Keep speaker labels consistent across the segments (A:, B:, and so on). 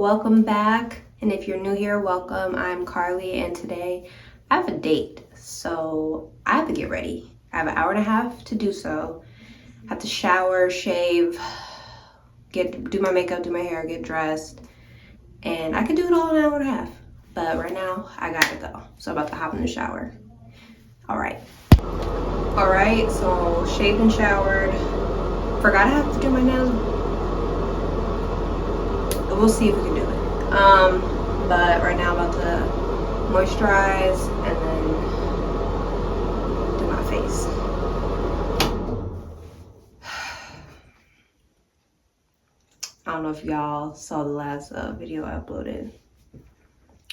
A: welcome back, and if you're new here, welcome. I'm Carly, and today I have a date, so I have to get ready. I have an hour and a half to do so. I have to shower, shave, do my makeup, do my hair, get dressed, and I can do it all in an hour and a half. But right now, I gotta go, so I'm about to hop in the shower. All right, so shaved and showered. Forgot I have to do my nails. We'll see if we can do it. But right now I'm about to moisturize and then do my face. I don't know if y'all saw the last video I uploaded,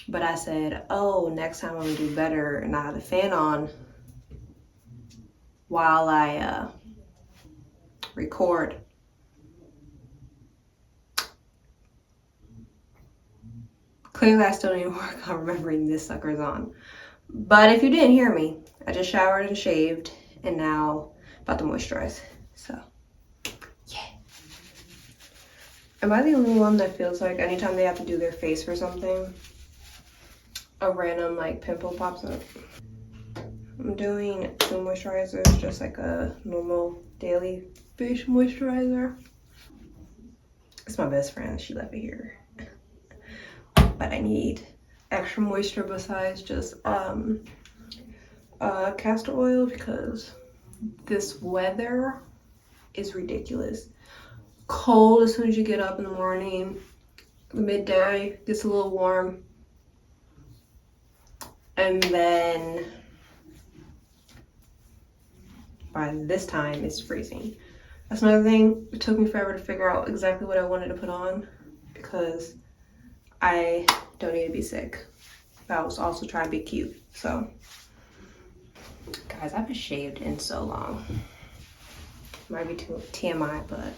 A: but I said, oh, next time I'm gonna do better and I have the fan on while I record. Clearly I still need to work on remembering this sucker's on. But if you didn't hear me, I just showered and shaved and now about to moisturize. So yeah. Am I the only one that feels like anytime they have to do their face for something, a random like pimple pops up? I'm doing 2 moisturizers, just like a normal daily face moisturizer. It's my best friend, she left it here. But I need extra moisture besides just castor oil because this weather is ridiculous. Cold as soon as you get up in the morning, midday gets a little warm, and then by this time it's freezing. That's another thing. It took me forever to figure out exactly what I wanted to put on because I don't need to be sick, but I was also trying to be cute. So guys, I haven't shaved in so long. Might be too TMI, but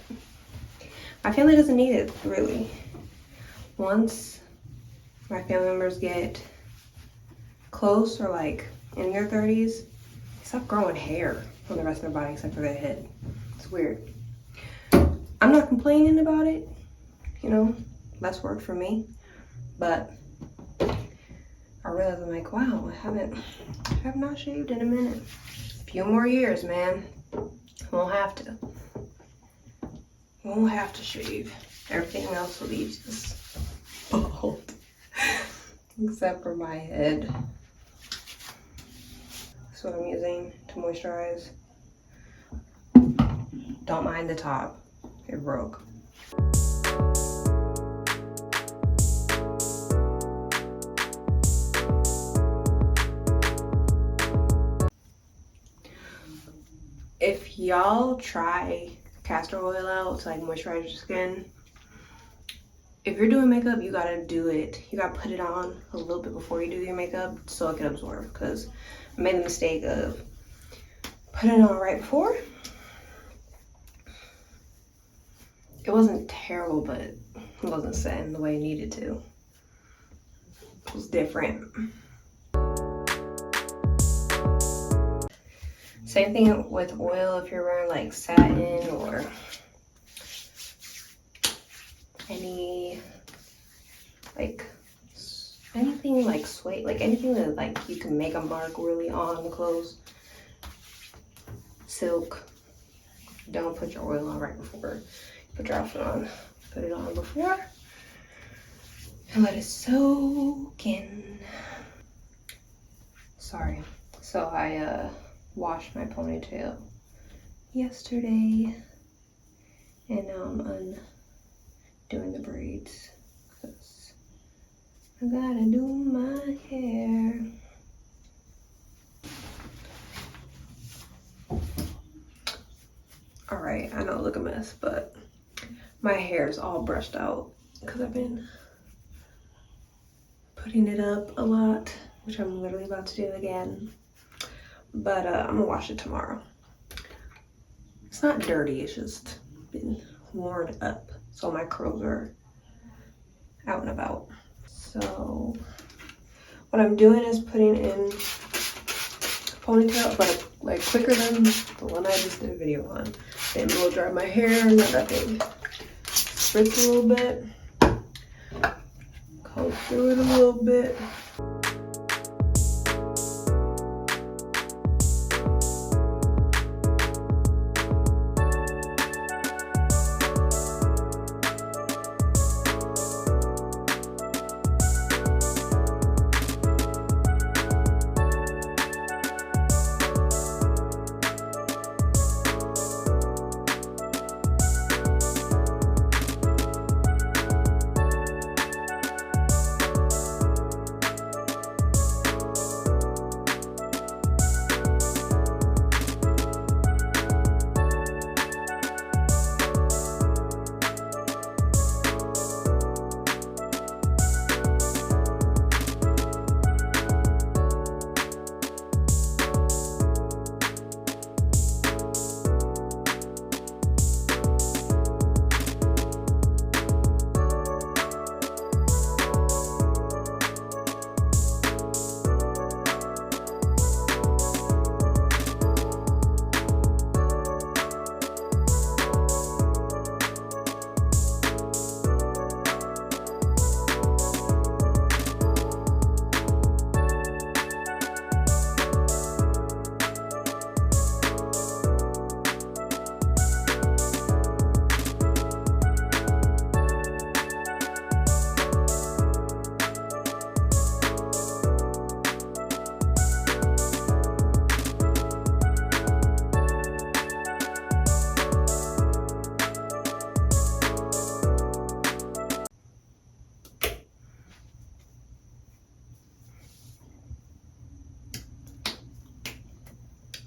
A: my family doesn't need it really. Once my family members get close or like in their 30s, they stop growing hair on the rest of their body except for their head. It's weird. I'm not complaining about it, you know, less work for me. But I realized I'm like, wow, I have not shaved in a minute. A few more years, man. Won't have to shave. Everything else will be just bald. Except for my head. That's what I'm using to moisturize. Don't mind the top. It broke. If y'all try castor oil out to like moisturize your skin, if you're doing makeup, you gotta do it. You gotta put it on a little bit before you do your makeup so it can absorb. Because I made the mistake of putting it on right before. It wasn't terrible, but it wasn't setting the way it needed to. It was different. Same thing with oil if you're wearing like satin or anything like suede, like anything that like you can make a mark really on the clothes. Silk. Don't put your oil on right before you put your outfit on. Put it on before and let it soak in. Sorry. So I washed my ponytail yesterday and now I'm undoing the braids because I gotta do my hair. Alright, I know I look a mess, but my hair is all brushed out because I've been putting it up a lot, which I'm literally about to do again. But I'm gonna wash it tomorrow. It's not dirty, it's just been worn up. So my curls are out and about. So what I'm doing is putting in ponytail, but like quicker than the one I just did a video on. Then blow dry my hair, not that big. Spritz a little bit. comb through it a little bit.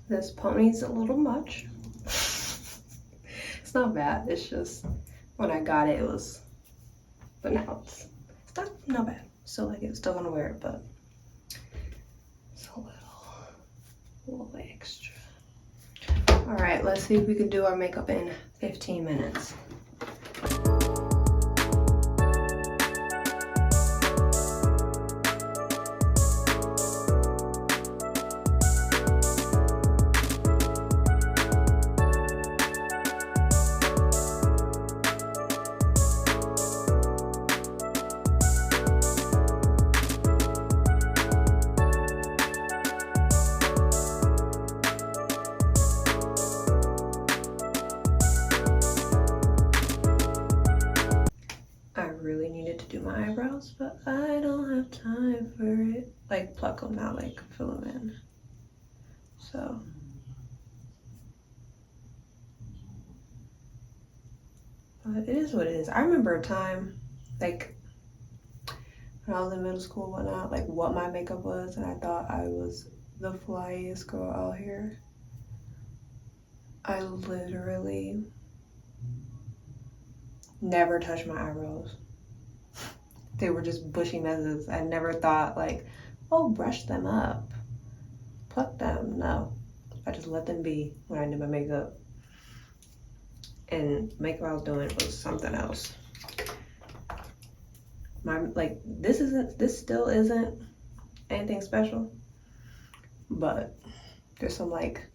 A: This pony's a little much. It's not bad, it's just when I got it, it was, but now it's not bad. Still like it, still gonna wear it, but it's a little extra. All right, let's see if we can do our makeup in 15 minutes. But I don't have time for it. Like pluck them, not like fill them in. So but it is what it is. I remember a time like when I was in middle school and whatnot, like what my makeup was, and I thought I was the flyest girl out here. I literally never touched my eyebrows. They were just bushy messes. I never thought like, oh, brush them up, pluck them. No, I just let them be when I did my makeup. And makeup I was doing was something else. This still isn't anything special, but there's some like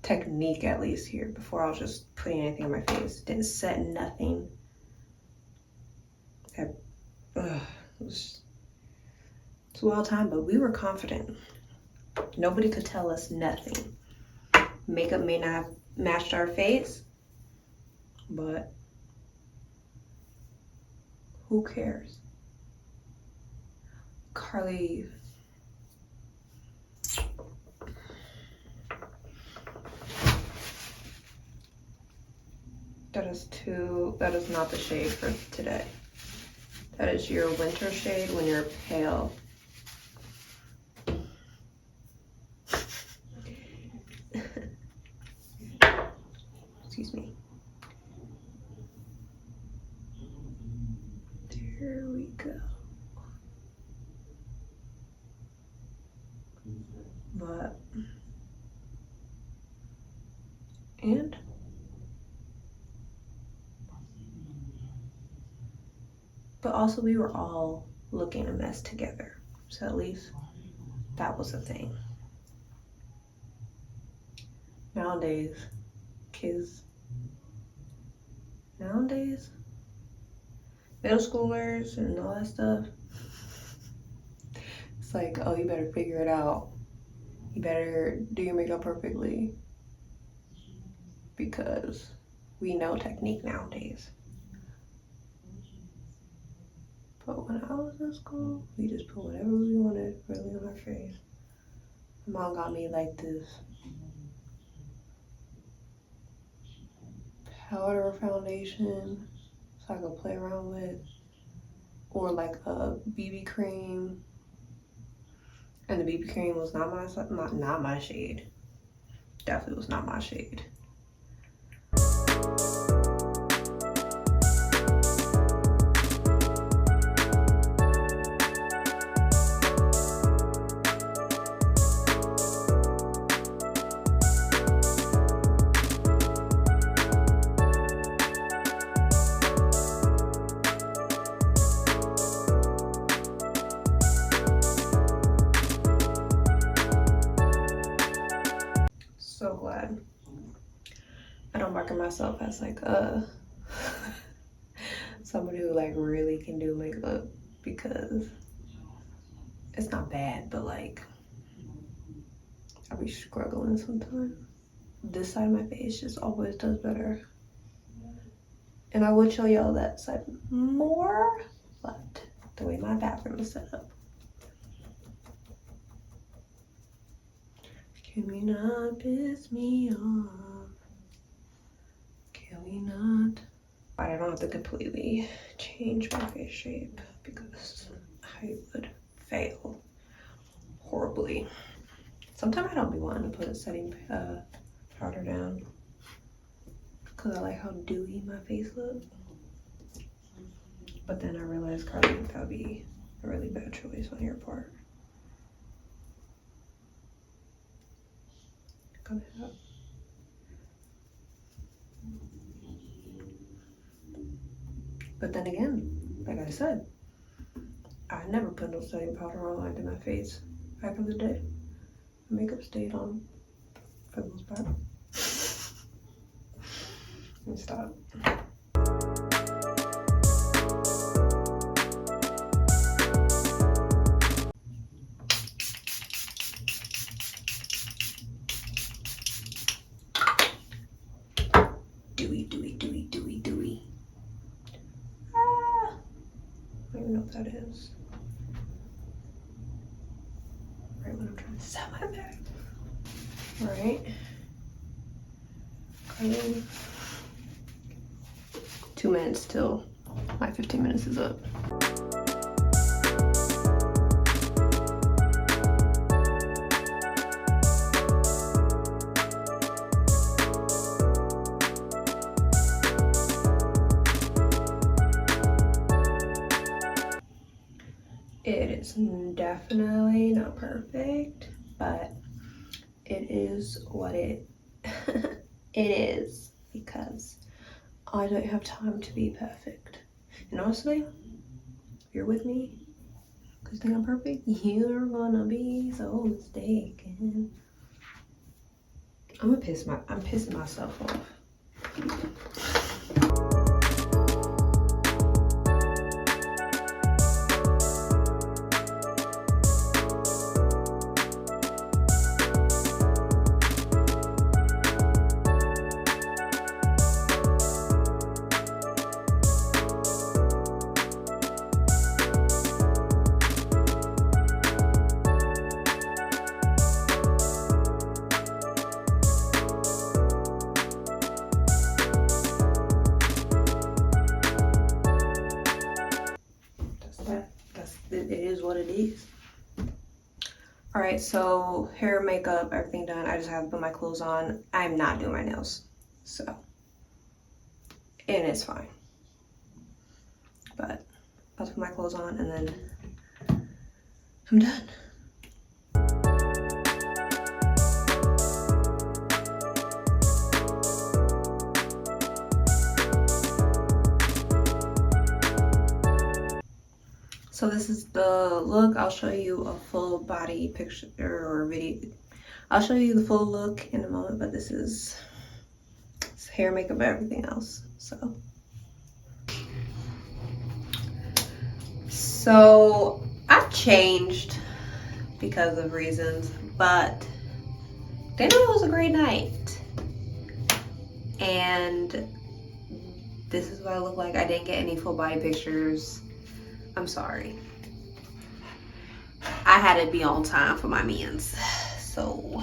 A: technique at least here. Before I was just putting anything on my face, didn't set nothing. It's a wild time, but we were confident. Nobody could tell us nothing. Makeup may not have matched our face, but who cares? Carly. That is not the shade for today. That is your winter shade when you're pale. Excuse me. There we go. But also we were all looking a mess together. So at least that was a thing. Nowadays, kids, middle schoolers and all that stuff. It's like, oh, you better figure it out. You better do your makeup perfectly. Because we know technique nowadays. But when I was in school, we just put whatever we wanted really on our face. My mom got me like this powder foundation so I could play around with, or like a BB cream, and the BB cream was not my shade. Definitely was not my shade. So glad I don't market myself as like somebody who like really can do makeup, because it's not bad, but like I be struggling sometimes. This side of my face just always does better, and I would show y'all that side more, but the way my bathroom is set up. Can we not piss me off? Can we not? I don't have to completely change my face shape because I would fail horribly. Sometimes I don't be wanting to put a setting powder down because I like how dewy my face looks. But then I realized, Carly, that would be a really bad choice on your part. But then again, like I said, I never put no setting powder on into my face back in the day. Makeup stayed on for the most part. Let me stop. Dewy. I don't even know what that is. Right when I'm trying to set my back. Alright. Okay. 2 minutes till my 15 minutes is up. It is definitely not perfect, but it is what it it is, because I don't have time to be perfect. And honestly, if you're with me because you think I'm perfect, you're gonna be so mistaken. I'm pissing myself off. It is what it is. All right, so hair, makeup, everything done. I just have to put my clothes on. I'm not doing my nails, so, and it's fine. But I'll put my clothes on and then I'm done. So this is the look. I'll show you a full body picture or video. I'll show you the full look in a moment, but this is hair, makeup, everything else. So So I've changed because of reasons, but dinner was a great night. And this is what I look like. I didn't get any full body pictures. I'm sorry. I had to be on time for my mans. So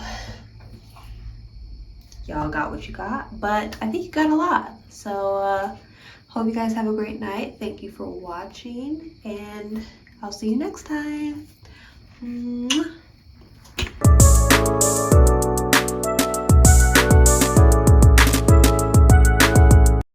A: y'all got what you got, but I think you got a lot. So hope you guys have a great night. Thank you for watching, and I'll see you next time. Mwah.